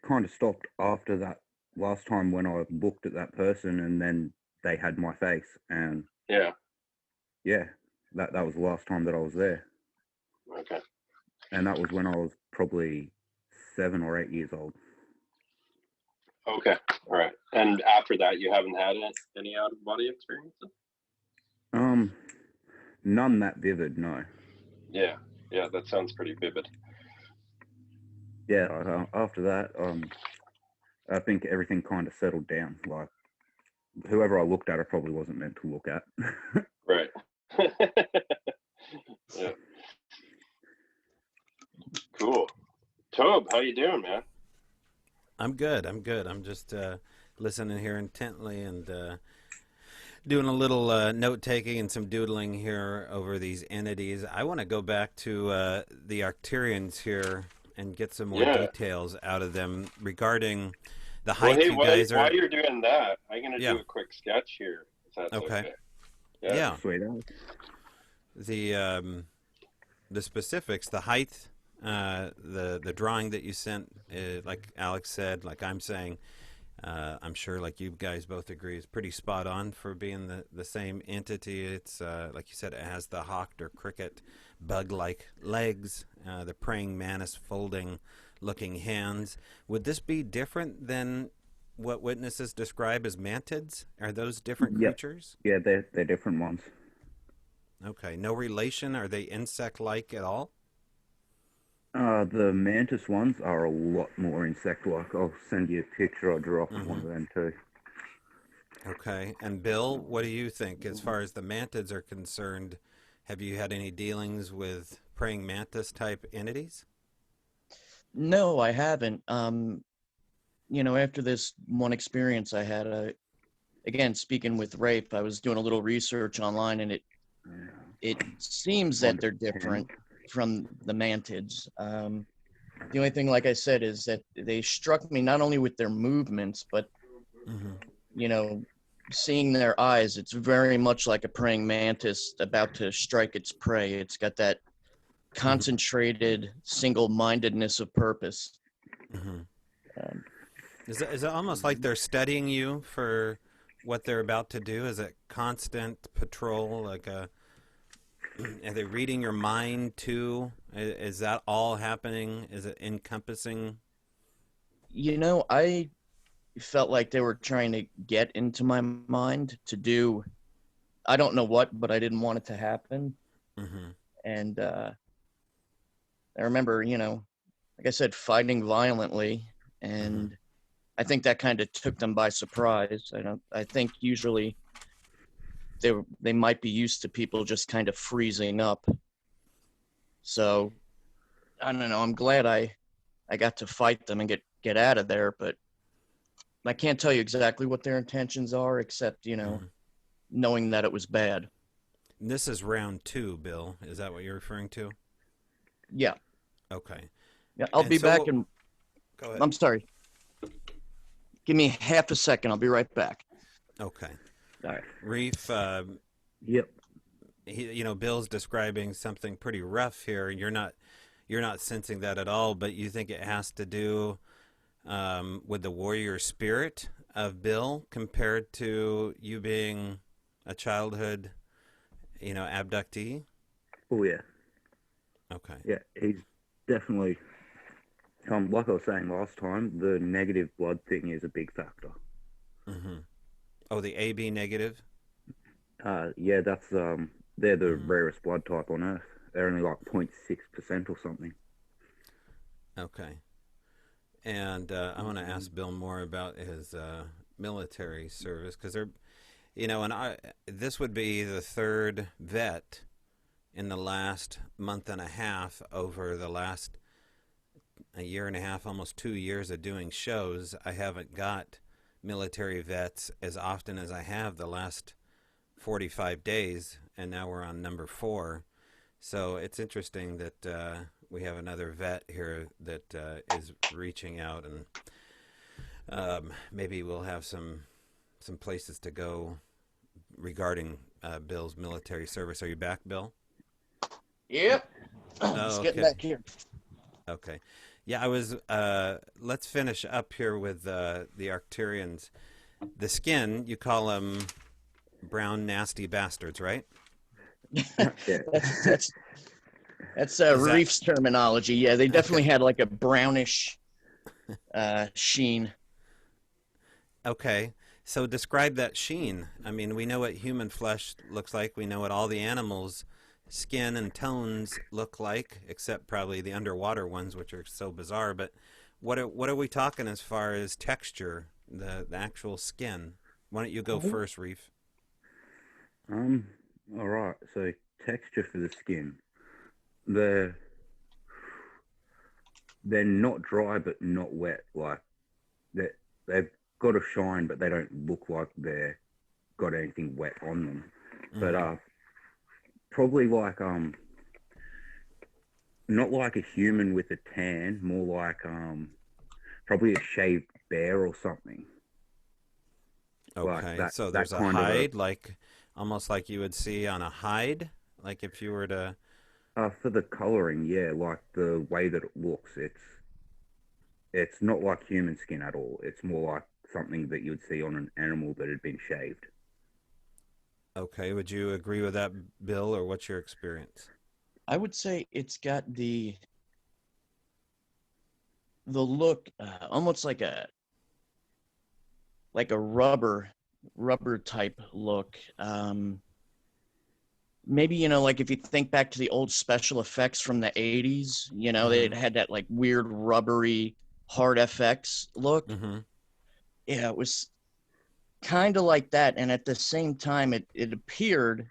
kind of stopped after that last time when I looked at that person, and then they had my face, and that was the last time that I was there. Okay. And that was when I was probably 7 or 8 years old. Okay, all right. And after that, you haven't had any out of body experiences? None that vivid, no. Yeah, that sounds pretty vivid. Yeah, after that, I think everything kind of settled down. Like, whoever I looked at, I probably wasn't meant to look at. Right. Yeah. Cool. Tobe, how you doing, man? I'm good. I'm good. I'm just listening here intently and doing a little note taking and some doodling here over these entities. I want to go back to the Arcturians here and get some more Yeah. details out of them regarding the Well, height hey, you guys while are. you're doing that, I'm gonna Yeah. do a quick sketch here, if that's Okay. okay. Yeah. Yeah. Sweet. Alex. The specifics, the height, the drawing that you sent, like Alex said, like I'm saying, I'm sure, like you guys both agree, is pretty spot on for being the same entity. It's like you said, it has the hawk or cricket bug-like legs, the praying mantis folding-looking hands. Would this be different than what witnesses describe as mantids? Are those different Yep. creatures? Yeah, they're different ones. Okay, no relation. Are they insect-like at all? The mantis ones are a lot more insect-like. I'll send you a picture I drew off of one of them too. Okay. And Bill, what do you think as far as the mantids are concerned? Have you had any dealings with praying mantis type entities? No, I haven't. After this one experience I had, again, speaking with rape, I was doing a little research online, and it seems that they're different from the mantids. The only thing, like I said, is that they struck me not only with their movements, but seeing their eyes. It's very much like a praying mantis about to strike its prey. It's got that concentrated single-mindedness of purpose. Mm-hmm. Is it almost like they're studying you for what they're about to do? Is it constant patrol? Are they reading your mind too? Is that all happening? Is it encompassing? I felt like they were trying to get into my mind to do, I don't know what, but I didn't want it to happen. Mm-hmm. And I remember, like I said, fighting violently, and I think that kind of took them by surprise. I think usually they might be used to people just kind of freezing up. So I don't know. I'm glad I got to fight them and get out of there, but I can't tell you exactly what their intentions are, except knowing that it was bad. And this is round 2, Bill. Is that what you're referring to? Yeah. Okay. Yeah. I'll be back in. Go ahead. I'm sorry. Give me half a second. I'll be right back. Okay. All right. Reef. Yep. Bill's describing something pretty rough here. You're not sensing that at all, but you think it has to do with the warrior spirit of Bill compared to you being a childhood, abductee? Oh yeah. Okay. Yeah, he's definitely. Like I was saying last time, the negative blood thing is a big factor. Mm-hmm. Oh, the AB negative? Yeah, that's they're the rarest blood type on Earth. They're only like 0.6% or something. Okay. And I want to ask Bill more about his military service, because this would be the third vet in the last month and a half over the last a year and a half, almost 2 years of doing shows. I haven't got military vets as often as I have the last 45 days, and now we're on number 4. So it's interesting that we have another vet here that is reaching out, and maybe we'll have some places to go regarding Bill's military service. Are you back, Bill? Yep. Oh, Just getting back here. Okay. Yeah, I was. Let's finish up here with the Arcturians. The skin, you call them brown, nasty bastards, right? That's Reef's terminology. Yeah, they definitely had like a brownish sheen. Okay. So describe that sheen. I mean, we know what human flesh looks like. We know what all the animals' skin and tones look like, except probably the underwater ones, which are so bizarre. But what are we talking as far as texture, the actual skin? Why don't you go first, Reef? All right. So texture for the skin, they're not dry but not wet. Like that they've got a shine, but they don't look like they're got anything wet on them. But probably like not like a human with a tan, more like probably a shaved bear or something. Like Okay, that so that there's a kind of hide, like almost like you would see on a hide, like if you were to. for the coloring, yeah, like the way that it looks, it's not like human skin at all. It's more like something that you'd see on an animal that had been shaved. Okay, would you agree with that, Bill, or what's your experience? I would say it's got the look almost like a rubber type look. Maybe, like if you think back to the old special effects from the 80s, they Mm-hmm. had that like weird rubbery hard FX look. Mm-hmm. Yeah, it was kind of like that. And at the same time, it appeared,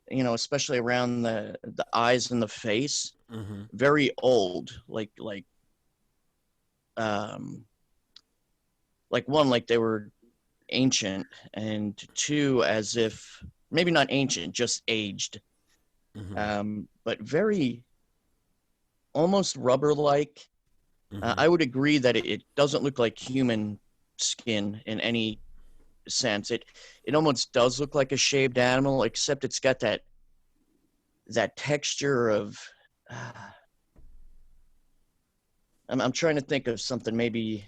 especially around the eyes and the face, Mm-hmm. very old, um like one, like they were ancient, and two, as if maybe not ancient, just aged, Mm-hmm. but very almost rubber like. Mm-hmm. I would agree that it doesn't look like human skin in any sense. It almost does look like a shaved animal, except it's got that texture of uh, I'm trying to think of something. Maybe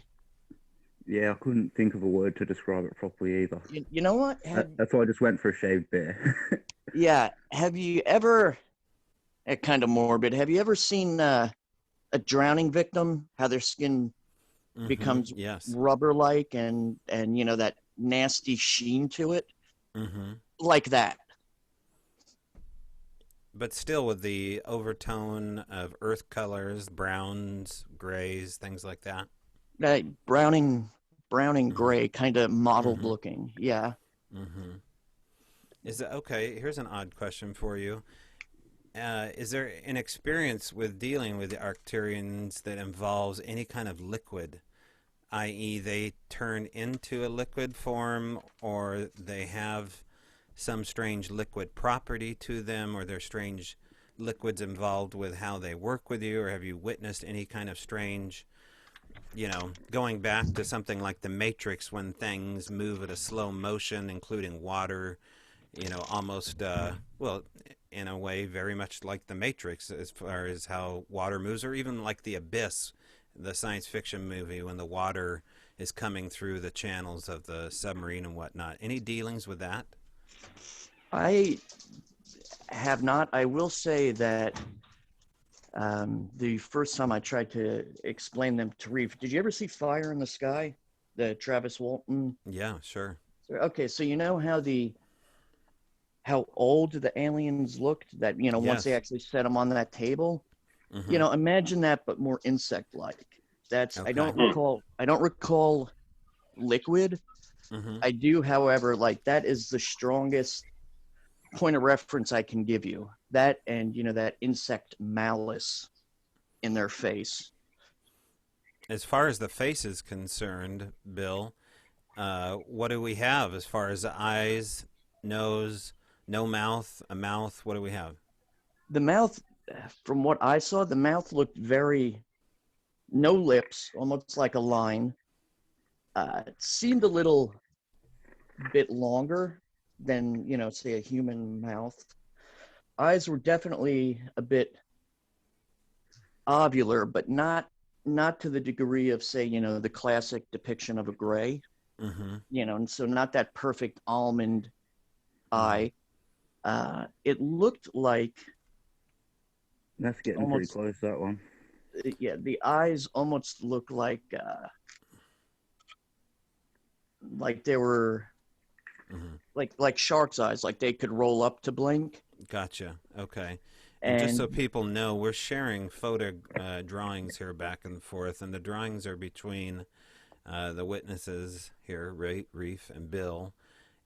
Yeah, I couldn't think of a word to describe it properly either. you know what, That's why I just went for a shaved bear. yeah, have you ever, kind of morbid, have you ever seen a drowning victim, how their skin Mm-hmm. becomes Yes. rubber like, and that nasty sheen to it, Mm-hmm. like that. But still with the overtone of earth colors, browns, grays, things like that. uh, browning browning Mm-hmm. gray, kind of mottled Mm-hmm. looking. Yeah. Mm-hmm. Is that okay? Here's an odd question for you. Is there an experience with dealing with the Arcturians that involves any kind of liquid, i.e., they turn into a liquid form, or they have some strange liquid property to them, or there's strange liquids involved with how they work with you, or have you witnessed any kind of strange, going back to something like the Matrix when things move at a slow motion, including water, almost, well, in a way, very much like the Matrix as far as how water moves, or even like the Abyss, the science fiction movie, when the water is coming through the channels of the submarine and whatnot. Any dealings with that? I have not. I will say that the first time I tried to explain them to Reef, did you ever see Fire in the Sky, the Travis Walton? Yeah, sure. Okay, so you know how old the aliens looked, that once they Yes. actually set them on that table. Mm-hmm. Imagine that, but more insect like. That's I Okay. don't recall liquid. Mm-hmm. I do, however, like that is the strongest point of reference I can give you. That, and that insect malice in their face. As far as the face is concerned, Bill, what do we have as far as the eyes, nose, no mouth, a mouth? What do we have? The mouth, from what I saw, the mouth looked very, no lips, almost like a line. It seemed a little bit longer than, say a human mouth. Eyes were definitely a bit ovular, but not to the degree of, say, the classic depiction of a gray, Mm-hmm. and so not that perfect almond Mm-hmm. eye. It looked That's getting pretty almost, close, that one. yeah, the eyes almost look like they were Mm-hmm. like shark's eyes, like they could roll up to blink. Gotcha. Okay. And just so And people know, we're sharing photo drawings here back and forth, and the drawings are between the witnesses here, Reef and Bill,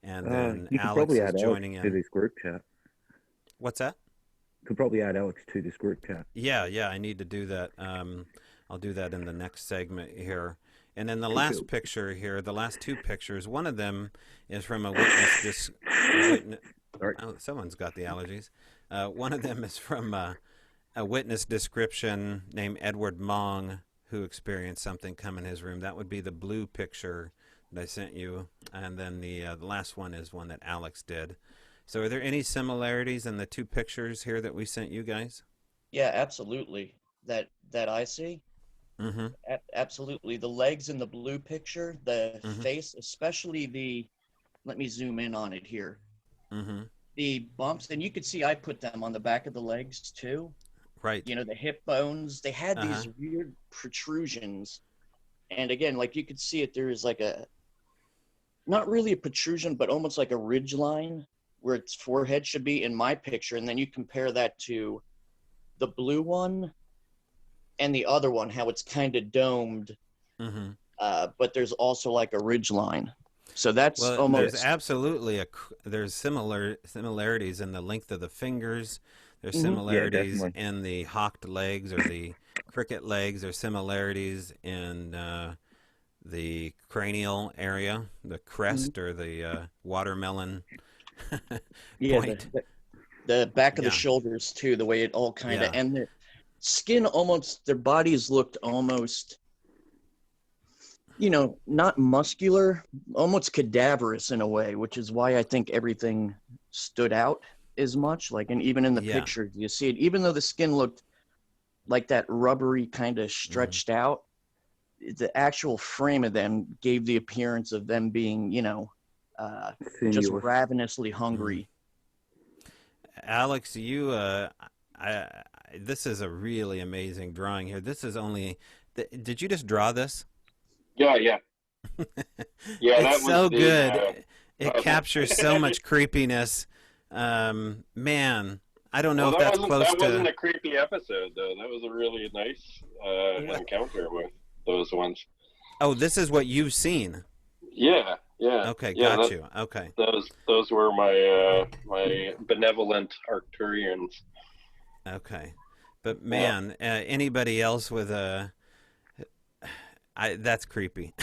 and then You could Alex probably is add Alex joining to in. this group chat. What's that? Could probably add Alex to this group chat. Yeah, I need to do that. I'll do that in the next segment here. And then the Cool, last cool. picture here, the last two pictures, one of them is from a witness. Sorry. Oh, someone's got the allergies. One of them is from a witness description named Edward Mong, who experienced something come in his room. That would be the blue picture that I sent you. And then the last one is one that Alex did. So are there any similarities in the two pictures here that we sent you guys? Yeah, absolutely. That I see. Mm-hmm. Absolutely. The legs in the blue picture, the Mm-hmm. face, especially the, let me zoom in on it here. Mm-hmm. The bumps, and you could see I put them on the back of the legs too. Right. You know, the hip bones, they had Uh-huh. these weird protrusions. And again, like you could see it, there is like a, not really a protrusion, but almost like a ridge line where its forehead should be in my picture. And then you compare that to the blue one and the other one, how it's kind of domed, Mm-hmm. but there's also like a ridge line. So that's Well, there's almost absolutely there's similarities in the length of the fingers. There's Mhm. Yeah, similarities definitely. in the hawked legs or the cricket legs. There's similarities in the cranial area, the crest or the watermelon yeah, point. the back of the Yeah. shoulders too, the way it all kind of, Yeah. and their skin almost, their bodies looked almost, you know, not muscular, almost cadaverous in a way, which is why I think everything stood out as much. Like, and even in the Yeah. picture, you see it, even though the skin looked like that rubbery kind of stretched out, the actual frame of them gave the appearance of them being, you know, just Sinuous. ravenously hungry. Alex, this is a really amazing drawing here. This is only. Did you just draw this? Yeah, yeah. Yeah, that It's was so the, good. It uh, captures so much creepiness. Man, I don't know Well, if that's close that wasn't to. a creepy episode though. That was a really nice encounter with those ones. Oh, this is what you've seen. Yeah, yeah. Okay, Yeah, got you. Okay. those were my my benevolent Arcturians. Okay. But man, anybody else with a. That's creepy.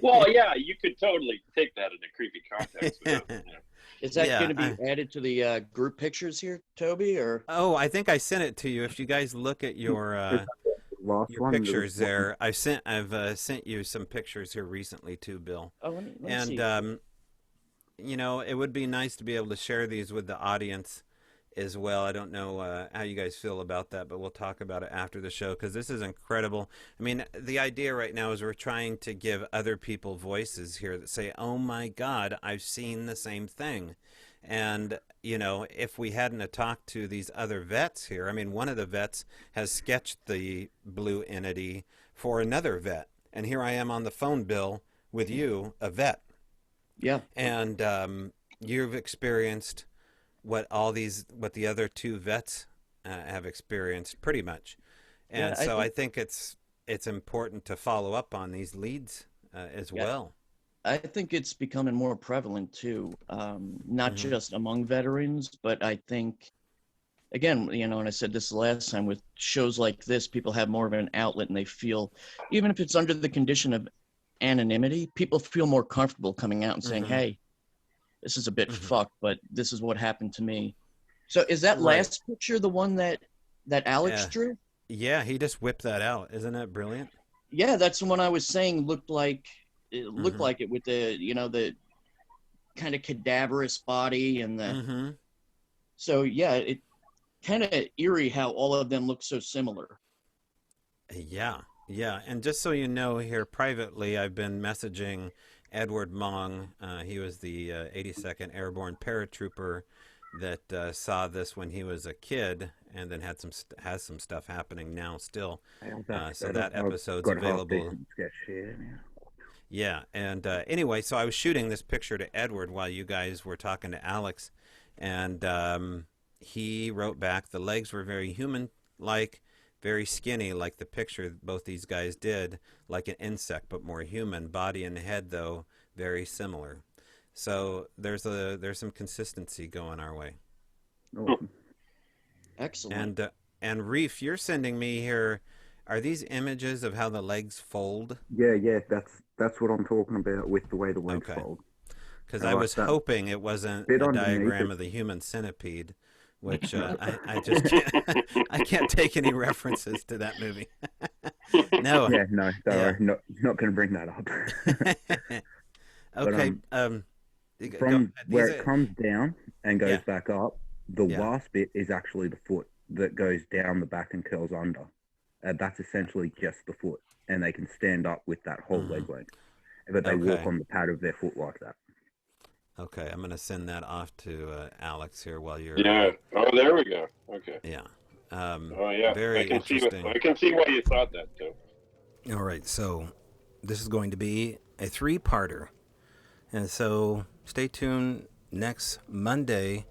Well, yeah, you could totally take that in a creepy context. Without, Is that Yeah, going to be added to the group pictures here, Toby? Or Oh, I think I sent it to you. If you guys look at your Last your one. there was pictures one- there, I've sent you some pictures here recently too, Bill. oh, let me And see. you know, it would be nice to be able to share these with the audience as well. I don't know how you guys feel about that, but we'll talk about it after the show because this is incredible. I mean, the idea right now is we're trying to give other people voices here that say, "Oh my God, I've seen the same thing." And you know, if we hadn't have talked to these other vets here, I mean, one of the vets has sketched the blue entity for another vet, and here I am on the phone, Bill, with you, a vet, Yeah, and you've experienced what the other two vets have experienced pretty much. And Yeah, I so I think- think it's important to follow up on these leads as Yeah. well. I think it's becoming more prevalent too, not Mhm. just among veterans, but I think, again, you know, and I said this last time, with shows like this, people have more of an outlet and they feel, even if it's under the condition of anonymity, people feel more comfortable coming out and saying, Mhm. hey, this is a bit Mhm. fucked, but this is what happened to me. So is that Right. last picture the one that Alex Yeah. drew? Yeah, he just whipped that out. Isn't that brilliant? Yeah, that's the one I was saying looked like Mhm. it with the, you know, the kind of cadaverous body and the, Mm-hmm. so yeah, it kind of eerie how all of them look so similar. Yeah, yeah. And just so you know, here privately, I've been messaging Edward Mong. He was the 82nd Airborne paratrooper that saw this when he was a kid, and then has some stuff happening now still. So that episode's got a half available. decent sketch here now. Yeah, and anyway, so I was shooting this picture to Edward while you guys were talking to Alex, and he wrote back, the legs were very human-like, very skinny, like the picture both these guys did, like an insect, but more human. Body and head, though, very similar. So there's some consistency going our way. Awesome. Excellent. And Reef, you're sending me here. Are these images of how the legs fold? Yeah, that's what I'm talking about with the way the legs Okay. fold. Because All I right, was that hoping it wasn't bit a underneath diagram it. of the human centipede, which I just can't I can't take any references to that movie. No, Yeah, no, don't yeah. worry, not going to bring that up. But Okay, go from ahead. where These it are, comes down and goes yeah, back up, the yeah. last bit is actually the foot that goes down the back and curls under. That's essentially just the foot, and they can stand up with that whole Hmm. leg length, but they walk Okay, on the pad of their foot like that. okay. I'm gonna send that off to Alex here while you're, Yeah. Oh, there we go. Okay. yeah. Oh, yeah. Very interesting. I can see why you thought that too. All right, so this is going to be a three-parter, and so stay tuned next Monday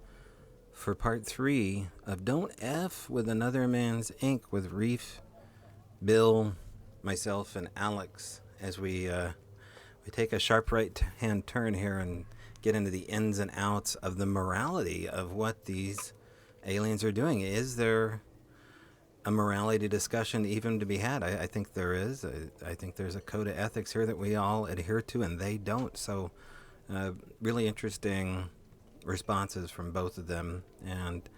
for part 3 of Don't F with Another Man's Ink with Reef, Bill, myself, and Alex as we take a sharp right-hand turn here and get into the ins and outs of the morality of what these aliens are doing. Is there a morality discussion even to be had? I think there is. I think there's a code of ethics here that we all adhere to, and they don't. So, really interesting responses from both of them, and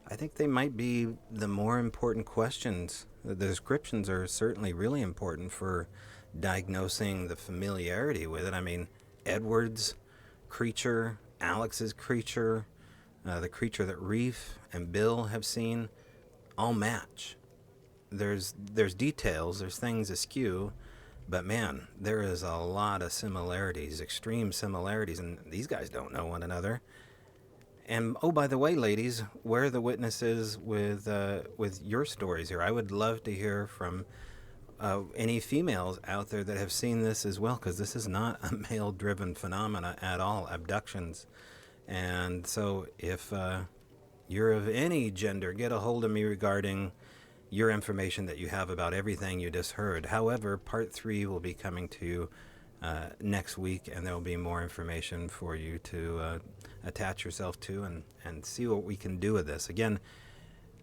I think they might be the more important questions. The descriptions are certainly really important for diagnosing the familiarity with it. I mean, Edward's creature, Alex's creature, the creature that Reef and Bill have seen, all match. There's details, there's things askew, but man, there is a lot of similarities, extreme similarities, and these guys don't know one another. And oh, by the way, ladies, where are the witnesses with your stories here? I would love to hear from any females out there that have seen this as well, because this is not a male-driven phenomena at all, abductions. And so if you're of any gender, get a hold of me regarding your information that you have about everything you just heard. However, part 3 will be coming to you next week, and there will be more information for you to attach yourself to and see what we can do with this. Again,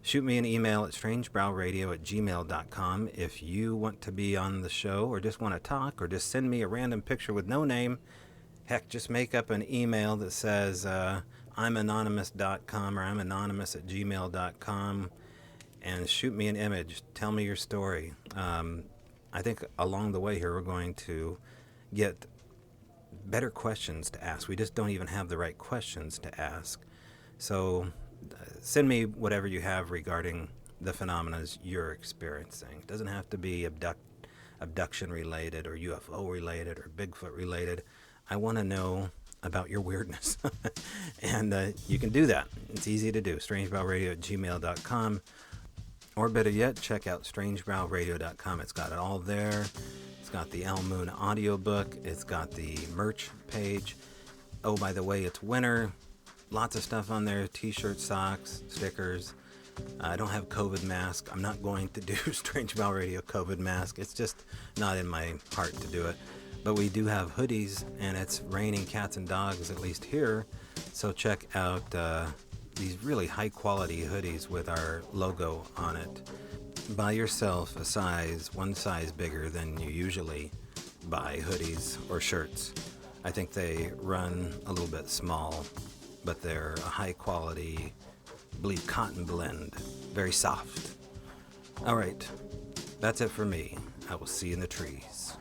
shoot me an email at strangebrowradio@gmail.com if you want to be on the show or just want to talk or just send me a random picture with no name. Heck, just make up an email that says I'm anonymous.com or I'm anonymous@gmail.com and shoot me an image. Tell me your story. I think along the way here we're going to get better questions to ask. We just don't even have the right questions to ask. So send me whatever you have regarding the phenomena you're experiencing. It doesn't have to be abduction related or UFO related or Bigfoot related. I want to know about your weirdness. And you can do that. It's easy to do. strangebrowradio@gmail.com. Or better yet, check out strangebrowradio.com. It's got it all there. It's got the El Moon audiobook. It's got the merch page. Oh, by the way, it's winter. Lots of stuff on there. T-shirts, socks, stickers. I don't have COVID mask. I'm not going to do Strange Brow Radio COVID mask. It's just not in my heart to do it. But we do have hoodies, and it's raining cats and dogs, at least here. So check out these really high-quality hoodies with our logo on it. Buy yourself one size bigger than you usually buy hoodies or shirts. I think they run a little bit small, but they're a high-quality, I believe, cotton blend. Very soft. All right, that's it for me. I will see you in the trees.